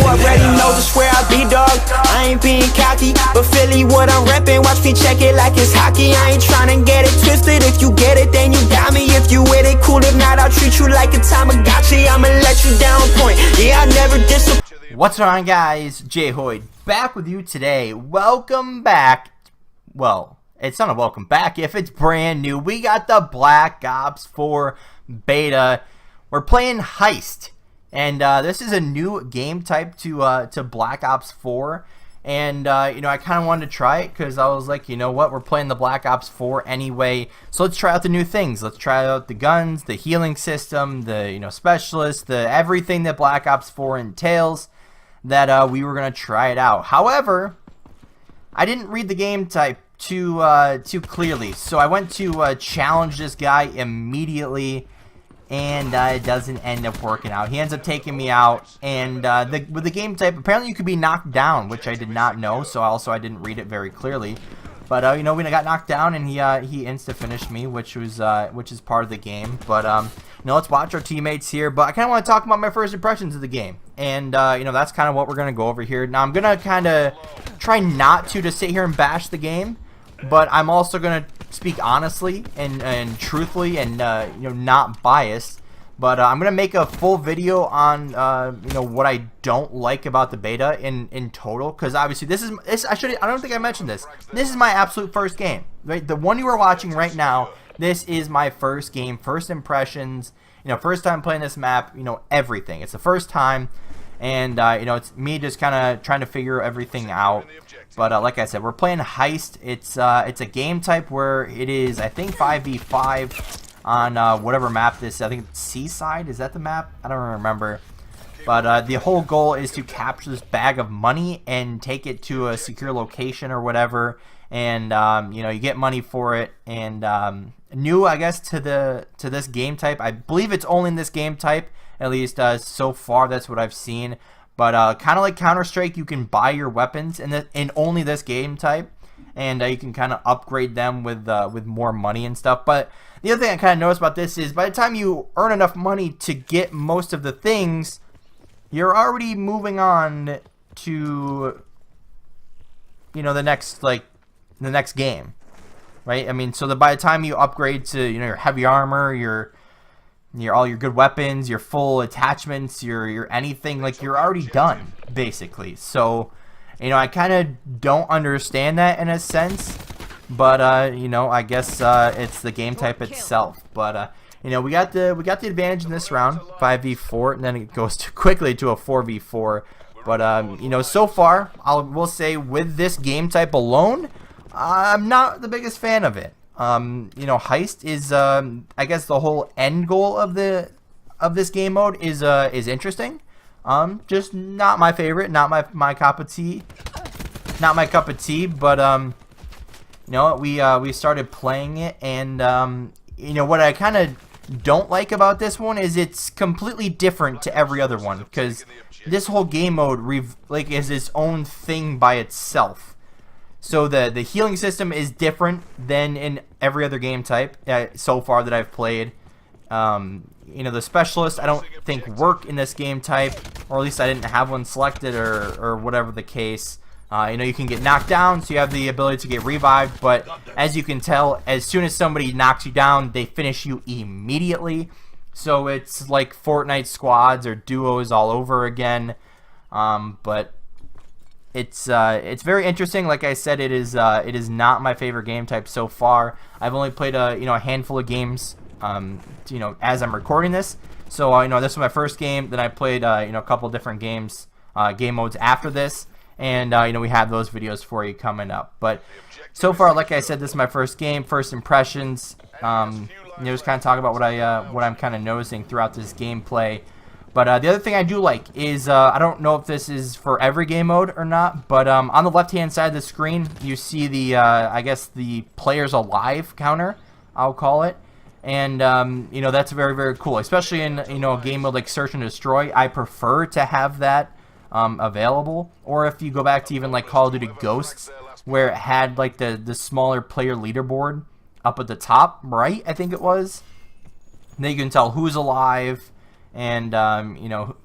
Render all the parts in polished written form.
already know just where I be, dog. I ain't being cocky, but Philly what I'm reppin'. Watch me check it like it's hockey. I ain't tryna get it twisted. If you get it, then you got me. If you with it, cool. If not, I'll treat you like a Tamagotchi. I'ma let you down point. Yeah, I never disappoint. What's going on, guys? JHoyt back with you today. Welcome back. Well, it's not a welcome back if it's brand new. We got the Black Ops 4 beta. We're playing Heist, and this is a new game type to Black Ops 4. And you know, I kind of wanted to try it because I was like, you know what, we're playing the Black Ops 4 anyway, so let's try out the new things. Let's try out the guns, the healing system, the specialists, the everything that Black Ops 4 entails. That we were gonna try it out. However, I didn't read the game type too clearly, so I went to challenge this guy immediately, and it doesn't end up working out. He ends up taking me out, and with the game type, apparently you could be knocked down, which I did not know. So also I didn't read it very clearly. But you know, when I got knocked down, and he insta finished me, which is part of the game. But you know, let's watch our teammates here. But I kind of want to talk about my first impressions of the game, and you know, that's kind of what we're gonna go over here. Now I'm gonna kind of try not to sit here and bash the game, but I'm also gonna speak honestly and truthfully and you know, not biased. But I'm gonna make a full video on you know, what I don't like about the beta in total, because obviously I don't think I mentioned this. This is my absolute first game, right? The one you are watching right now. This is my first game, first impressions. You know, first time playing this map. You know, everything. It's the first time, and you know, it's me just kind of trying to figure everything out. But like I said, we're playing Heist. It's a game type where it is, I think, 5v5 on whatever map this is. I think it's Seaside. Is that the map? I don't remember. But the whole goal is to capture this bag of money and take it to a secure location or whatever. And you know, you get money for it. And new, I guess, to this game type. I believe it's only in this game type, at least so far. That's what I've seen. But kind of like Counter-Strike, you can buy your weapons in only this game type, and you can kind of upgrade them with more money and stuff. But the other thing I kind of noticed about this is, by the time you earn enough money to get most of the things, you're already moving on to, you know, the next game, right? I mean, so that by the time you upgrade to, you know, your heavy armor, your all your good weapons, your full attachments, your anything, like, you're already done basically. So, you know, I kind of don't understand that in a sense, but you know, I guess it's the game type itself. But you know, we got the advantage in this round, 5v4, and then it goes quickly to a 4v4. But you know, so far we'll say with this game type alone, I'm not the biggest fan of it. You know, Heist is I guess the whole end goal of this game mode is interesting. Just not my favorite, not my cup of tea. Not my cup of tea, but you know, we started playing it, and you know, what I kind of don't like about this one is it's completely different to every other one, because this whole game mode is its own thing by itself. So the healing system is different than in every other game type so far that I've played. You know, the specialists I don't think work in this game type, or at least I didn't have one selected, or whatever the case. You know, you can get knocked down, so you have the ability to get revived, but as you can tell, as soon as somebody knocks you down, they finish you immediately. So it's like Fortnite squads or duos all over again. But it's very interesting. Like I said, it is not my favorite game type so far. I've only played you know, a handful of games you know, as I'm recording this. So you know, this was my first game. Then I played you know, a couple different games, game modes after this, and you know, we have those videos for you coming up. But so far, like I said, this is my first game, first impressions. You know, just kind of talk about what I'm kind of noticing throughout this gameplay. But the other thing I do like is, I don't know if this is for every game mode or not, but on the left-hand side of the screen, you see the, I guess, the players alive counter, I'll call it. And, you know, that's very, very cool, especially in, you know, a game mode like Search and Destroy. I prefer to have that available. Or if you go back to even like Call of Duty Ghosts, where it had like the smaller player leaderboard up at the top right, I think it was. And then you can tell who's alive, and you know,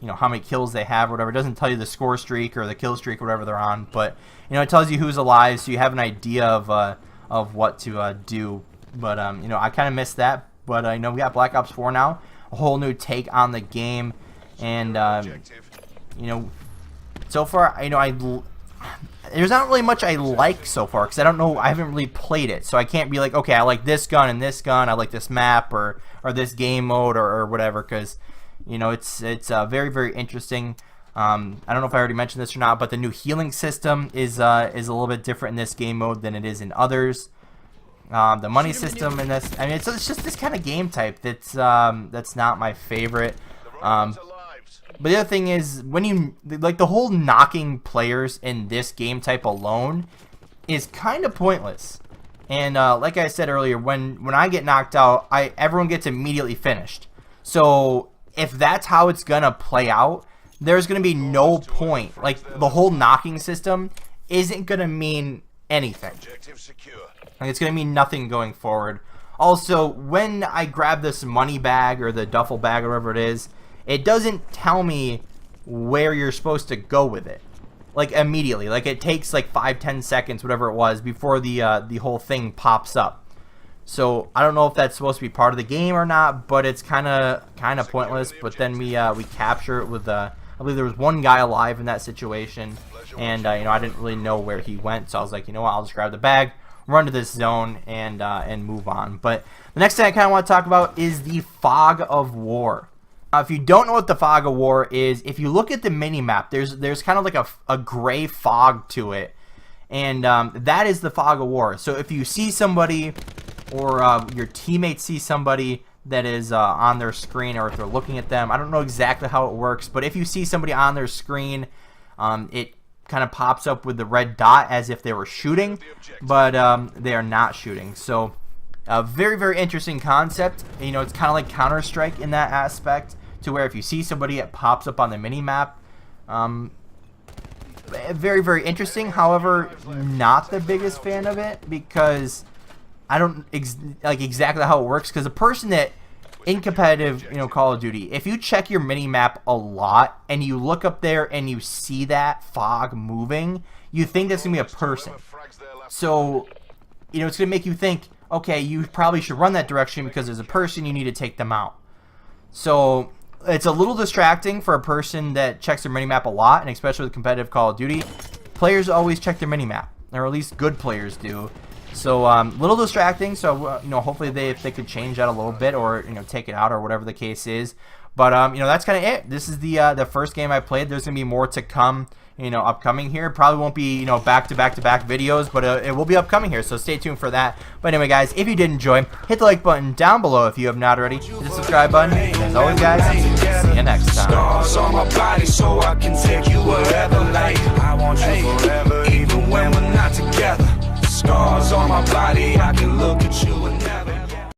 how many kills they have or whatever. It doesn't tell you the score streak or the kill streak or whatever they're on, but it tells you who's alive, so you have an idea of what to do. But I kind of missed that. But we got Black Ops 4 now, a whole new take on the game, and so far there's not really much I like so far, because I don't know, I haven't really played it, so I can't be like, okay, I like this gun and this gun, I like this map or this game mode or whatever, because it's very, very interesting. I don't know if I already mentioned this or not, but the new healing system is a little bit different in this game mode than it is in others. The money system in this, I mean, it's just this kind of game type that's not my favorite. But the other thing is, when you like, the whole knocking players in this game type alone is kind of pointless. And like I said earlier, when I get knocked out, everyone gets immediately finished. So if that's how it's gonna play out, there's gonna be no point. Like, the whole knocking system isn't gonna mean anything. Like, it's gonna mean nothing going forward. Also, when I grab this money bag or the duffel bag or whatever it is, it doesn't tell me where you're supposed to go with it, like, immediately. Like, it takes like 5-10 seconds, whatever it was, before the whole thing pops up. So I don't know if that's supposed to be part of the game or not, but it's kind of pointless. But then we capture it with I believe there was one guy alive in that situation, and I didn't really know where he went, so I was like, what, I'll just grab the bag, run to this zone, and move on. But the next thing I kind of want to talk about is the Fog of War. If you don't know what the Fog of War is, if you look at the mini-map, there's kind of like a gray fog to it, and that is the Fog of War. So if you see somebody, or your teammates see somebody that is on their screen, or if they're looking at them, I don't know exactly how it works, but if you see somebody on their screen, it kind of pops up with the red dot as if they were shooting, but they are not shooting. So a very, very interesting concept. It's kind of like Counter-Strike in that aspect, to where if you see somebody, it pops up on the mini-map. Very, very interesting. However, not the biggest fan of it, because I don't like exactly how it works. Because a person that, in competitive, Call of Duty, if you check your mini-map a lot and you look up there and you see that fog moving, you think that's gonna be a person. So it's gonna make you think, okay, you probably should run that direction because there's a person, you need to take them out. So it's a little distracting for a person that checks their minimap a lot, and especially with competitive Call of Duty. Players always check their minimap, or at least good players do. So little distracting. So hopefully if they could change that a little bit, or take it out, or whatever the case is. But that's kind of it. This is the first game I played. There's gonna be more to come, upcoming here. Probably won't be back to back videos, but it will be upcoming here, so stay tuned for that. But anyway, guys, if you did enjoy, hit the like button down below if you have not already. Hit the subscribe button. And as always, guys, see you next time. Scars on my body so I can take you wherever. Like, I want you forever, even when we're not together. Scars on my body, I